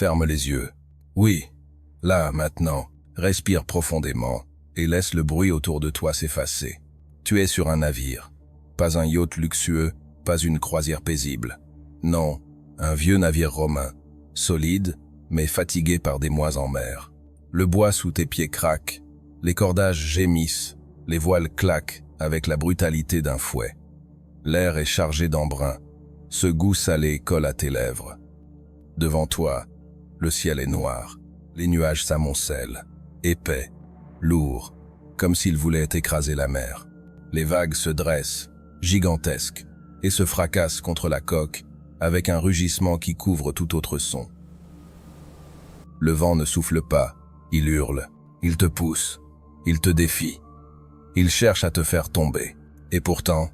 Ferme les yeux. Oui, là, maintenant, respire profondément et laisse le bruit autour de toi s'effacer. Tu es sur un navire. Pas un yacht luxueux, pas une croisière paisible. Non, un vieux navire romain, solide, mais fatigué par des mois en mer. Le bois sous tes pieds craque, les cordages gémissent, les voiles claquent avec la brutalité d'un fouet. L'air est chargé d'embrun, ce goût salé colle à tes lèvres. Devant toi, le ciel est noir, les nuages s'amoncellent, épais, lourds, comme s'ils voulaient écraser la mer. Les vagues se dressent, gigantesques, et se fracassent contre la coque avec un rugissement qui couvre tout autre son. Le vent ne souffle pas, il hurle, il te pousse, il te défie. Il cherche à te faire tomber. Et pourtant,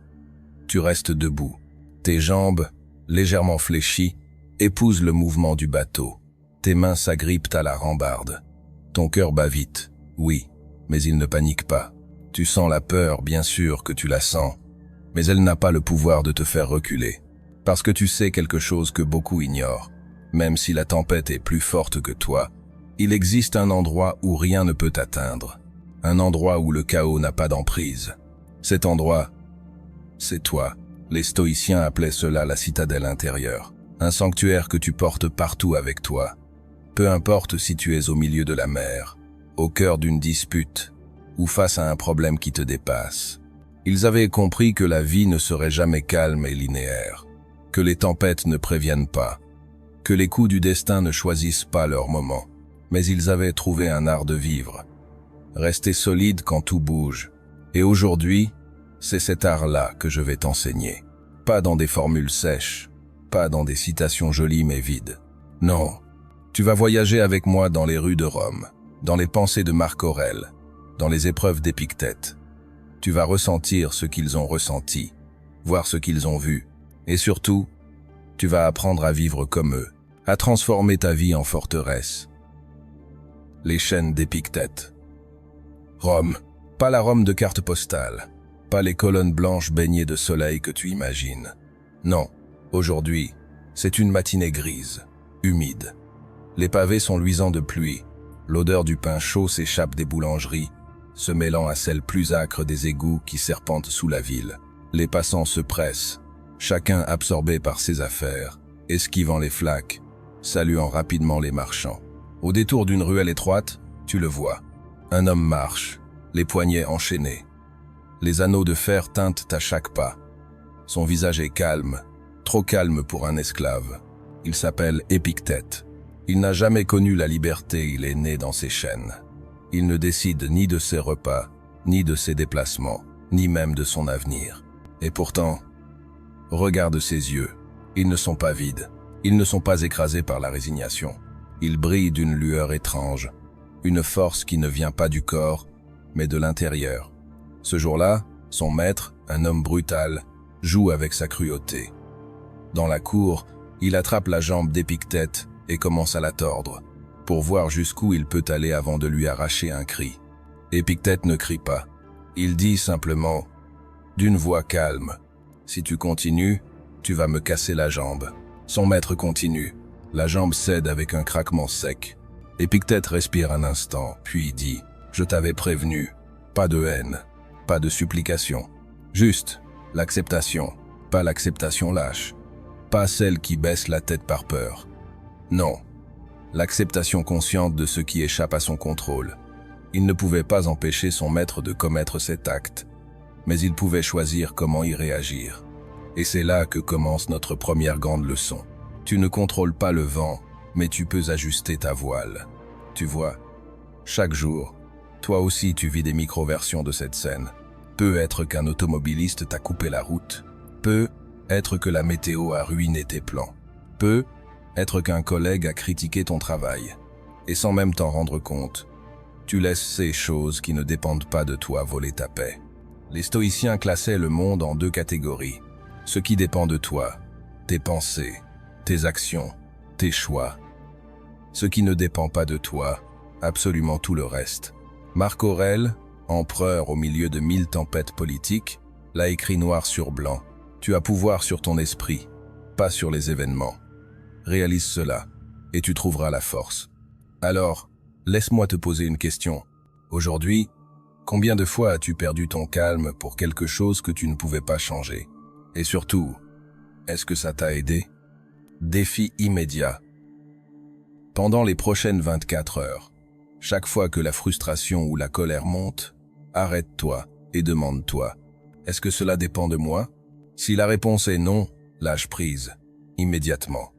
tu restes debout. Tes jambes, légèrement fléchies, épousent le mouvement du bateau. Tes mains s'agrippent à la rambarde. Ton cœur bat vite, oui, mais il ne panique pas. Tu sens la peur, bien sûr que tu la sens, mais elle n'a pas le pouvoir de te faire reculer. Parce que tu sais quelque chose que beaucoup ignorent. Même si la tempête est plus forte que toi, il existe un endroit où rien ne peut t'atteindre. Un endroit où le chaos n'a pas d'emprise. Cet endroit, c'est toi. Les stoïciens appelaient cela la citadelle intérieure. Un sanctuaire que tu portes partout avec toi. Peu importe si tu es au milieu de la mer, au cœur d'une dispute, ou face à un problème qui te dépasse. Ils avaient compris que la vie ne serait jamais calme et linéaire, que les tempêtes ne préviennent pas, que les coups du destin ne choisissent pas leur moment. Mais ils avaient trouvé un art de vivre. Rester solide quand tout bouge. Et aujourd'hui, c'est cet art-là que je vais t'enseigner. Pas dans des formules sèches, pas dans des citations jolies mais vides. Non, tu vas voyager avec moi dans les rues de Rome, dans les pensées de Marc Aurèle, dans les épreuves d'Épictète. Tu vas ressentir ce qu'ils ont ressenti, voir ce qu'ils ont vu, et surtout, tu vas apprendre à vivre comme eux, à transformer ta vie en forteresse. Les chaînes d'Épictète. Rome, pas la Rome de carte postale, pas les colonnes blanches baignées de soleil que tu imagines. Non, aujourd'hui, c'est une matinée grise, humide. Les pavés sont luisants de pluie, l'odeur du pain chaud s'échappe des boulangeries, se mêlant à celle plus âcre des égouts qui serpentent sous la ville. Les passants se pressent, chacun absorbé par ses affaires, esquivant les flaques, saluant rapidement les marchands. Au détour d'une ruelle étroite, tu le vois. Un homme marche, les poignets enchaînés. Les anneaux de fer tintent à chaque pas. Son visage est calme, trop calme pour un esclave. Il s'appelle Épictète. Il n'a jamais connu la liberté, il est né dans ses chaînes. Il ne décide ni de ses repas, ni de ses déplacements, ni même de son avenir. Et pourtant, regarde ses yeux. Ils ne sont pas vides. Ils ne sont pas écrasés par la résignation. Ils brillent d'une lueur étrange, une force qui ne vient pas du corps, mais de l'intérieur. Ce jour-là, son maître, un homme brutal, joue avec sa cruauté. Dans la cour, il attrape la jambe d'Épictète et commence à la tordre, pour voir jusqu'où il peut aller avant de lui arracher un cri. Épictète ne crie pas. Il dit simplement, d'une voix calme, « Si tu continues, tu vas me casser la jambe. » Son maître continue. La jambe cède avec un craquement sec. Épictète respire un instant, puis dit « Je t'avais prévenu. Pas de haine, pas de supplication. Juste l'acceptation, pas l'acceptation lâche. Pas celle qui baisse la tête par peur. Non, l'acceptation consciente de ce qui échappe à son contrôle. Il ne pouvait pas empêcher son maître de commettre cet acte, mais il pouvait choisir comment y réagir. Et c'est là que commence notre première grande leçon. Tu ne contrôles pas le vent, mais tu peux ajuster ta voile. Tu vois, chaque jour, toi aussi tu vis des micro-versions de cette scène. Peut être qu'un automobiliste t'a coupé la route. Peut être que la météo a ruiné tes plans. Peut être qu'un collègue a critiqué ton travail. Et sans même t'en rendre compte, tu laisses ces choses qui ne dépendent pas de toi voler ta paix. Les stoïciens classaient le monde en deux catégories. Ce qui dépend de toi, tes pensées, tes actions, tes choix. Ce qui ne dépend pas de toi, absolument tout le reste. Marc Aurèle, empereur au milieu de 1000 tempêtes politiques, l'a écrit noir sur blanc. Tu as pouvoir sur ton esprit, pas sur les événements. Réalise cela. et tu trouveras la force. Alors, laisse-moi te poser une question. Aujourd'hui, combien de fois as-tu perdu ton calme pour quelque chose que tu ne pouvais pas changer? Et surtout, est-ce que ça t'a aidé? Défi immédiat. Pendant les prochaines 24 heures, chaque fois que la frustration ou la colère monte, arrête-toi et demande-toi, est-ce que cela dépend de moi? Si la réponse est non, lâche prise, immédiatement.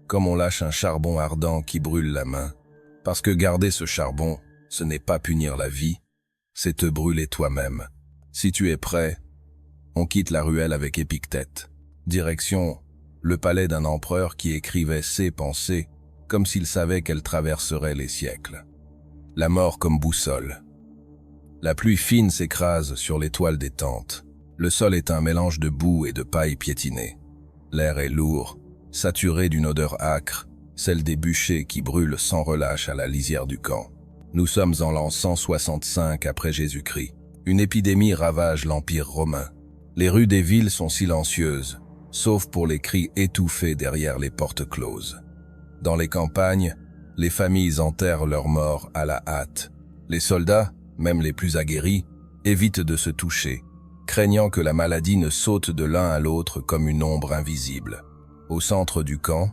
Comme on lâche un charbon ardent qui brûle la main. Parce que garder ce charbon, ce n'est pas punir la vie, c'est te brûler toi-même. Si tu es prêt, on quitte la ruelle avec Épictète. Direction le palais d'un empereur qui écrivait ses pensées comme s'il savait qu'elles traverseraient les siècles. La mort comme boussole. La pluie fine s'écrase sur les toiles des tentes. Le sol est un mélange de boue et de paille piétinée. L'air est lourd, saturé d'une odeur âcre, celle des bûchers qui brûlent sans relâche à la lisière du camp. Nous sommes en l'an 165 après Jésus-Christ. Une épidémie ravage l'Empire romain. Les rues des villes sont silencieuses, sauf pour les cris étouffés derrière les portes closes. Dans les campagnes, les familles enterrent leurs morts à la hâte. Les soldats, même les plus aguerris, évitent de se toucher, craignant que la maladie ne saute de l'un à l'autre comme une ombre invisible. Au centre du camp,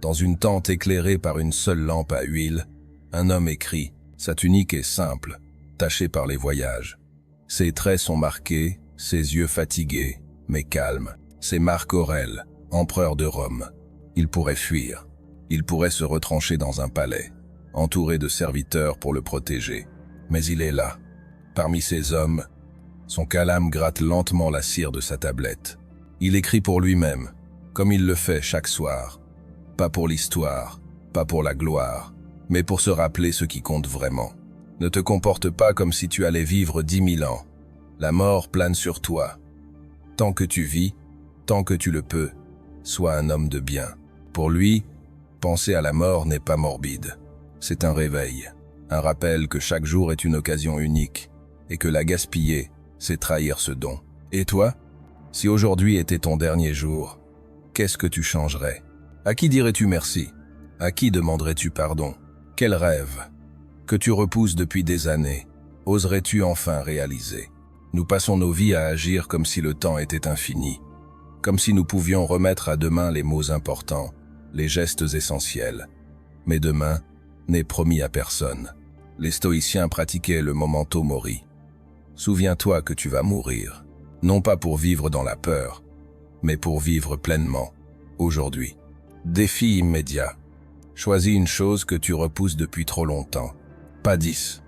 dans une tente éclairée par une seule lampe à huile, un homme écrit. Sa tunique est simple, tachée par les voyages. Ses traits sont marqués, ses yeux fatigués, mais calmes. C'est Marc Aurèle, empereur de Rome. Il pourrait fuir. Il pourrait se retrancher dans un palais, entouré de serviteurs pour le protéger. Mais il est là, parmi ces hommes. Son calame gratte lentement la cire de sa tablette. Il écrit pour lui-même, comme il le fait chaque soir. Pas pour l'histoire, pas pour la gloire, mais pour se rappeler ce qui compte vraiment. Ne te comporte pas comme si tu allais vivre 10 000 ans. La mort plane sur toi. Tant que tu vis, tant que tu le peux, sois un homme de bien. Pour lui, penser à la mort n'est pas morbide. C'est un réveil, un rappel que chaque jour est une occasion unique, et que la gaspiller, c'est trahir ce don. Et toi, si aujourd'hui était ton dernier jour, qu'est-ce que tu changerais? À qui dirais-tu merci? À qui demanderais-tu pardon? Quel rêve que tu repousses depuis des années, oserais-tu enfin réaliser? Nous passons nos vies à agir comme si le temps était infini, comme si nous pouvions remettre à demain les mots importants, les gestes essentiels. Mais demain n'est promis à personne. Les stoïciens pratiquaient le memento mori. Souviens-toi que tu vas mourir, non pas pour vivre dans la peur, mais pour vivre pleinement, aujourd'hui. Défi immédiat. Choisis une chose que tu repousses depuis trop longtemps. Pas 10,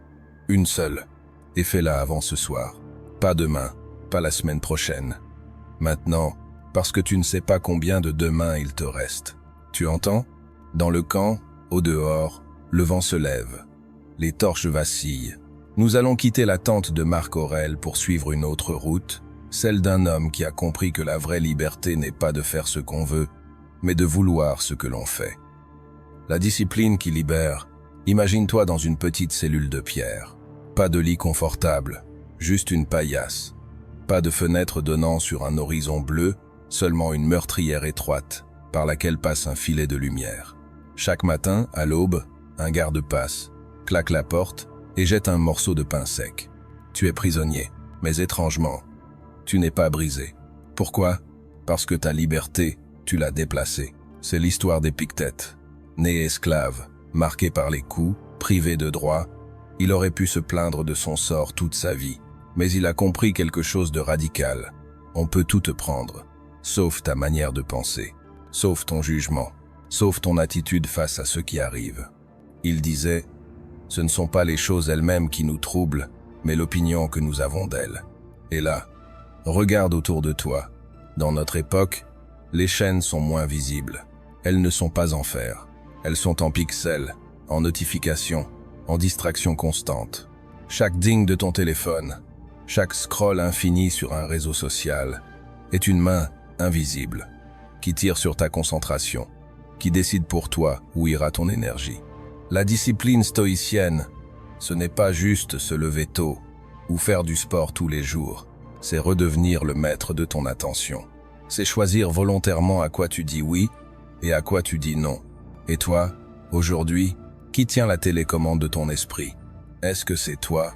une seule, et fais-la avant ce soir. Pas demain, pas la semaine prochaine. Maintenant, parce que tu ne sais pas combien de demain il te reste. Tu entends? Dans le camp, au dehors, le vent se lève. Les torches vacillent. Nous allons quitter la tente de Marc Aurèle pour suivre une autre route, celle d'un homme qui a compris que la vraie liberté n'est pas de faire ce qu'on veut, mais de vouloir ce que l'on fait. La discipline qui libère, imagine-toi dans une petite cellule de pierre. Pas de lit confortable, juste une paillasse. Pas de fenêtre donnant sur un horizon bleu, seulement une meurtrière étroite, par laquelle passe un filet de lumière. Chaque matin, à l'aube, un garde passe, claque la porte et jette un morceau de pain sec. Tu es prisonnier, mais étrangement, tu n'es pas brisé. Pourquoi? Parce que ta liberté, tu l'as déplacée. C'est l'histoire d'Épictète. Né esclave, marqué par les coups, privé de droits, il aurait pu se plaindre de son sort toute sa vie. Mais il a compris quelque chose de radical. On peut tout te prendre, sauf ta manière de penser, sauf ton jugement, sauf ton attitude face à ce qui arrive. Il disait, ce ne sont pas les choses elles-mêmes qui nous troublent, mais l'opinion que nous avons d'elles. Et là, regarde autour de toi. Dans notre époque, les chaînes sont moins visibles. Elles ne sont pas en fer. Elles sont en pixels, en notifications, en distraction constante. Chaque ding de ton téléphone, chaque scroll infini sur un réseau social, est une main invisible qui tire sur ta concentration, qui décide pour toi où ira ton énergie. La discipline stoïcienne, ce n'est pas juste se lever tôt ou faire du sport tous les jours, c'est redevenir le maître de ton attention. C'est choisir volontairement à quoi tu dis oui et à quoi tu dis non. Et toi, Aujourd'hui, qui tient la télécommande de ton esprit? Est-ce que c'est toi?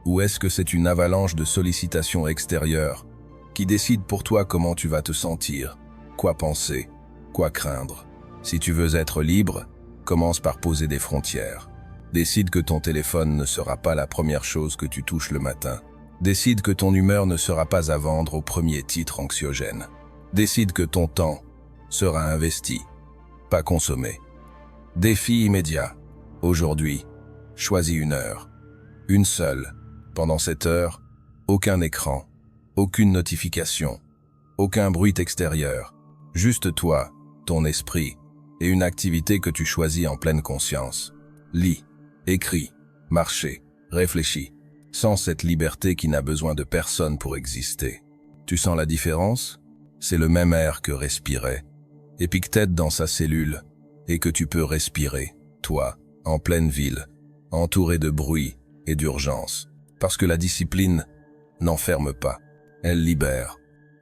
Ou est-ce que c'est une avalanche de sollicitations extérieures qui décide pour toi comment tu vas te sentir, quoi penser, quoi craindre? Si tu veux être libre, commence par poser des frontières. Décide que ton téléphone ne sera pas la première chose que tu touches le matin. Décide que ton humeur ne sera pas à vendre au premier titre anxiogène. Décide que ton temps sera investi, pas consommé. Défi immédiat. Aujourd'hui, choisis une heure. Une seule. Pendant cette heure, aucun écran, aucune notification, aucun bruit extérieur. Juste toi, ton esprit, et une activité que tu choisis en pleine conscience. Lis, écris, marchez, réfléchis, sans cette liberté qui n'a besoin de personne pour exister. Tu sens la différence? C'est le même air que respirer. Épictète dans sa cellule, et que tu peux respirer, toi, en pleine ville, entouré de bruit et d'urgence. Parce que la discipline n'enferme pas, elle libère.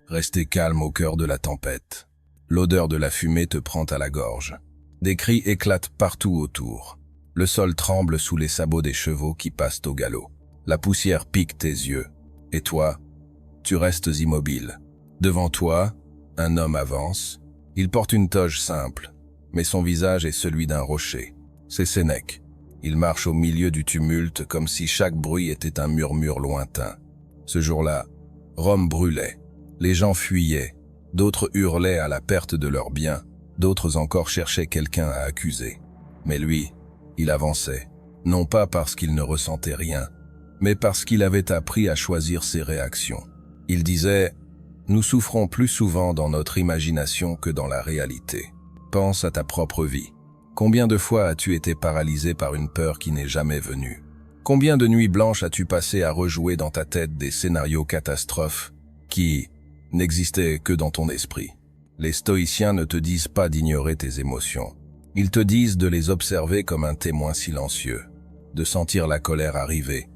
Restez calme au cœur de la tempête. L'odeur de la fumée te prend à la gorge. Des cris éclatent partout autour. Le sol tremble sous les sabots des chevaux qui passent au galop. La poussière pique tes yeux. Et toi, tu restes immobile. Devant toi, un homme avance. Il porte une toge simple, mais son visage est celui d'un rocher. C'est Sénèque. Il marche au milieu du tumulte comme si chaque bruit était un murmure lointain. Ce jour-là, Rome brûlait. Les gens fuyaient. D'autres hurlaient à la perte de leurs biens. D'autres encore cherchaient quelqu'un à accuser. Mais lui, il avançait. Non pas parce qu'il ne ressentait rien, mais parce qu'il avait appris à choisir ses réactions. Il disait « Nous souffrons plus souvent dans notre imagination que dans la réalité. Pense à ta propre vie. Combien de fois as-tu été paralysé par une peur qui n'est jamais venue? Combien de nuits blanches as-tu passé à rejouer dans ta tête des scénarios catastrophes qui n'existaient que dans ton esprit? Les stoïciens ne te disent pas d'ignorer tes émotions. Ils te disent de les observer comme un témoin silencieux, de sentir la colère arriver,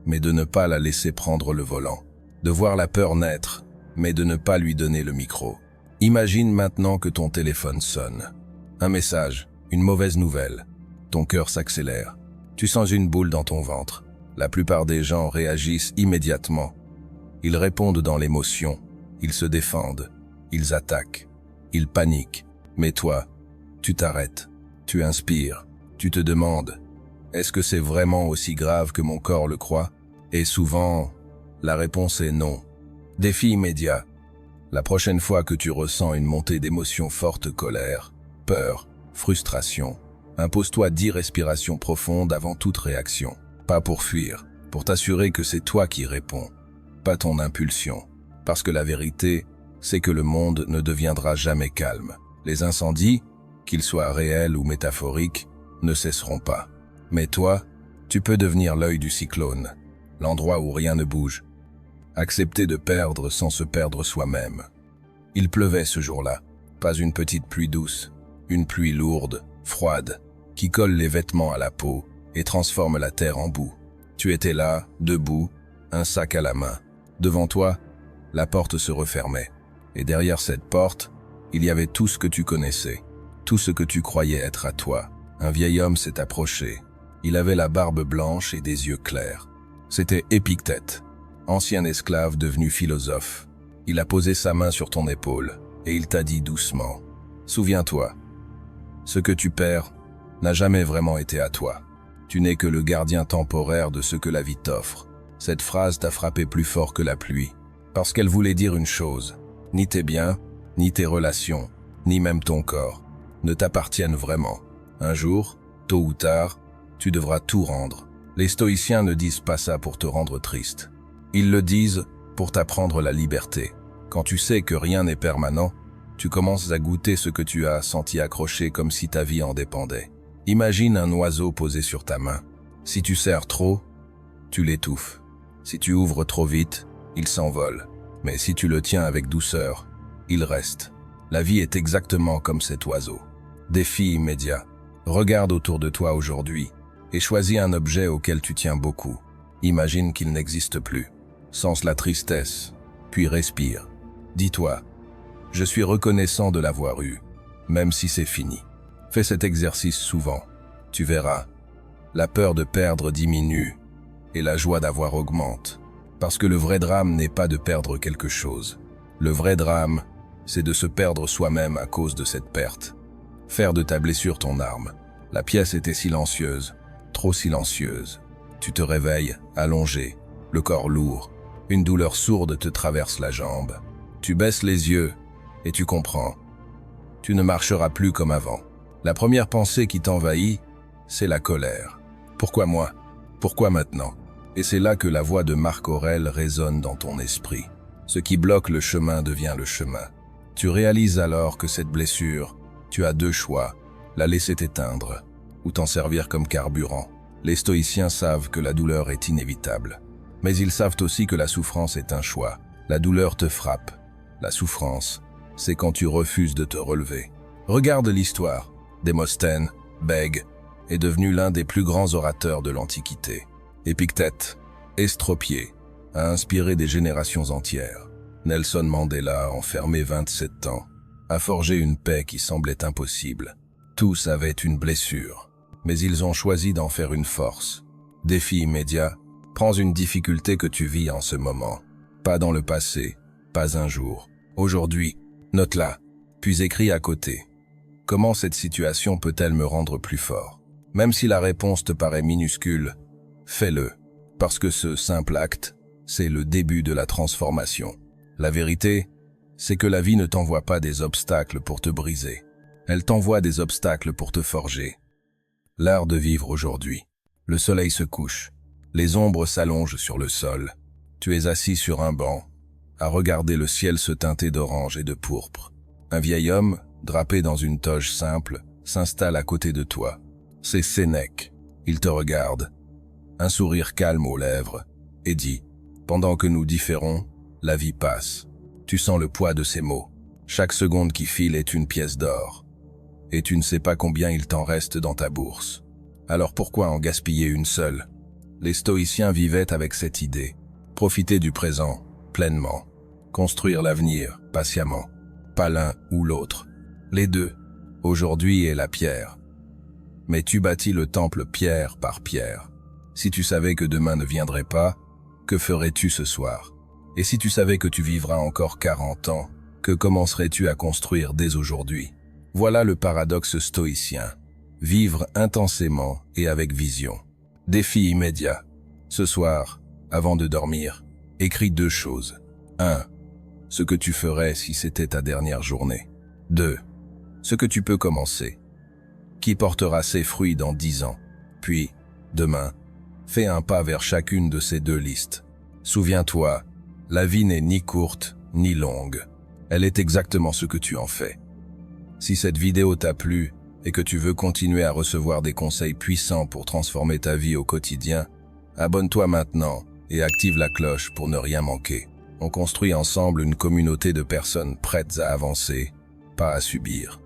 mais de ne pas la laisser prendre le volant, de voir la peur naître, mais de ne pas lui donner le micro. Imagine maintenant que ton téléphone sonne. Un message, une mauvaise nouvelle. Ton cœur s'accélère. Tu sens une boule dans ton ventre. La plupart des gens réagissent immédiatement. Ils répondent dans l'émotion. Ils se défendent. Ils attaquent. Ils paniquent. Mais toi, tu t'arrêtes. Tu inspires. Tu te demandes, est-ce que c'est vraiment aussi grave que mon corps le croit? Et souvent, la réponse est non. Défi immédiat. La prochaine fois que tu ressens une montée d'émotions fortes, colère, peur, frustration, impose-toi 10 respirations profondes avant toute réaction. Pas pour fuir, pour t'assurer que c'est toi qui réponds, pas ton impulsion. Parce que la vérité, c'est que le monde ne deviendra jamais calme. Les incendies, qu'ils soient réels ou métaphoriques, ne cesseront pas. Mais toi, tu peux devenir l'œil du cyclone, l'endroit où rien ne bouge. Accepter de perdre sans se perdre soi-même. Il pleuvait ce jour-là, pas une petite pluie douce, une pluie lourde, froide, qui colle les vêtements à la peau et transforme la terre en boue. Tu étais là, debout, un sac à la main. Devant toi, la porte se refermait. Et derrière cette porte, il y avait tout ce que tu connaissais, tout ce que tu croyais être à toi. Un vieil homme s'est approché. Il avait la barbe blanche et des yeux clairs. C'était Épictète, ancien esclave devenu philosophe. Il a posé sa main sur ton épaule et il t'a dit doucement « Souviens-toi, ce que tu perds n'a jamais vraiment été à toi. Tu n'es que le gardien temporaire de ce que la vie t'offre. » Cette phrase t'a frappé plus fort que la pluie, parce qu'elle voulait dire une chose. Ni tes biens, ni tes relations, ni même ton corps ne t'appartiennent vraiment. Un jour, tôt ou tard, tu devras tout rendre. Les stoïciens ne disent pas ça pour te rendre triste. Ils le disent pour t'apprendre la liberté. Quand tu sais que rien n'est permanent, tu commences à goûter ce que tu as senti accroché comme si ta vie en dépendait. Imagine un oiseau posé sur ta main. Si tu serres trop, tu l'étouffes. Si tu ouvres trop vite, il s'envole. Mais si tu le tiens avec douceur, il reste. La vie est exactement comme cet oiseau. Défi immédiat. Regarde autour de toi aujourd'hui et choisis un objet auquel tu tiens beaucoup. Imagine qu'il n'existe plus. Sens la tristesse, puis respire. Dis-toi, je suis reconnaissant de l'avoir eu, même si c'est fini. Fais cet exercice souvent. Tu verras. La peur de perdre diminue et la joie d'avoir augmente. Parce que le vrai drame n'est pas de perdre quelque chose. Le vrai drame, c'est de se perdre soi-même à cause de cette perte. Faire de ta blessure ton arme. La pièce était silencieuse, trop silencieuse. Tu te réveilles, allongé, le corps lourd. Une douleur sourde te traverse la jambe. Tu baisses les yeux et tu comprends. Tu ne marcheras plus comme avant. La première pensée qui t'envahit, c'est la colère. Pourquoi moi? Pourquoi maintenant? Et c'est là que la voix de Marc Aurèle résonne dans ton esprit. Ce qui bloque le chemin devient le chemin. Tu réalises alors que cette blessure, tu as deux choix, la laisser t'éteindre ou t'en servir comme carburant. Les stoïciens savent que la douleur est inévitable. Mais ils savent aussi que la souffrance est un choix. La douleur te frappe. La souffrance, c'est quand tu refuses de te relever. Regarde l'histoire. Démosthène, bègue, est devenu l'un des plus grands orateurs de l'Antiquité. Épictète, estropié, a inspiré des générations entières. Nelson Mandela, enfermé 27 ans, a forgé une paix qui semblait impossible. Tous avaient une blessure, mais ils ont choisi d'en faire une force. Défi immédiat, prends une difficulté que tu vis en ce moment. Pas dans le passé, pas un jour. Aujourd'hui, note-la, puis écris à côté. Comment cette situation peut-elle me rendre plus fort? Même si la réponse te paraît minuscule, fais-le, parce que ce simple acte, c'est le début de la transformation. La vérité, c'est que la vie ne t'envoie pas des obstacles pour te briser. Elle t'envoie des obstacles pour te forger. L'art de vivre aujourd'hui. Le soleil se couche. Les ombres s'allongent sur le sol. Tu es assis sur un banc, à regarder le ciel se teinter d'orange et de pourpre. Un vieil homme, drapé dans une toge simple, s'installe à côté de toi. C'est Sénèque. Il te regarde, un sourire calme aux lèvres, et dit « Pendant que nous différons, la vie passe. » Tu sens le poids de ces mots. Chaque seconde qui file est une pièce d'or. Et tu ne sais pas combien il t'en reste dans ta bourse. Alors pourquoi en gaspiller une seule? Les stoïciens vivaient avec cette idée. Profiter du présent, pleinement. Construire l'avenir, patiemment. Pas l'un ou l'autre. Les deux, aujourd'hui et la pierre. Mais tu bâtis le temple pierre par pierre. Si tu savais que demain ne viendrait pas, que ferais-tu ce soir? Et si tu savais que tu vivras encore 40 ans, que commencerais-tu à construire dès aujourd'hui? Voilà le paradoxe stoïcien. Vivre intensément et avec vision. Défi immédiat. Ce soir, avant de dormir, écris 2 choses. 1. Ce que tu ferais si c'était ta dernière journée. 2. Ce que tu peux commencer. Qui portera ses fruits dans 10 ans. Puis, demain, fais un pas vers chacune de ces 2 listes. Souviens-toi, la vie n'est ni courte, ni longue. Elle est exactement ce que tu en fais. Si cette vidéo t'a plu et que tu veux continuer à recevoir des conseils puissants pour transformer ta vie au quotidien, abonne-toi maintenant et active la cloche pour ne rien manquer. On construit ensemble une communauté de personnes prêtes à avancer, pas à subir.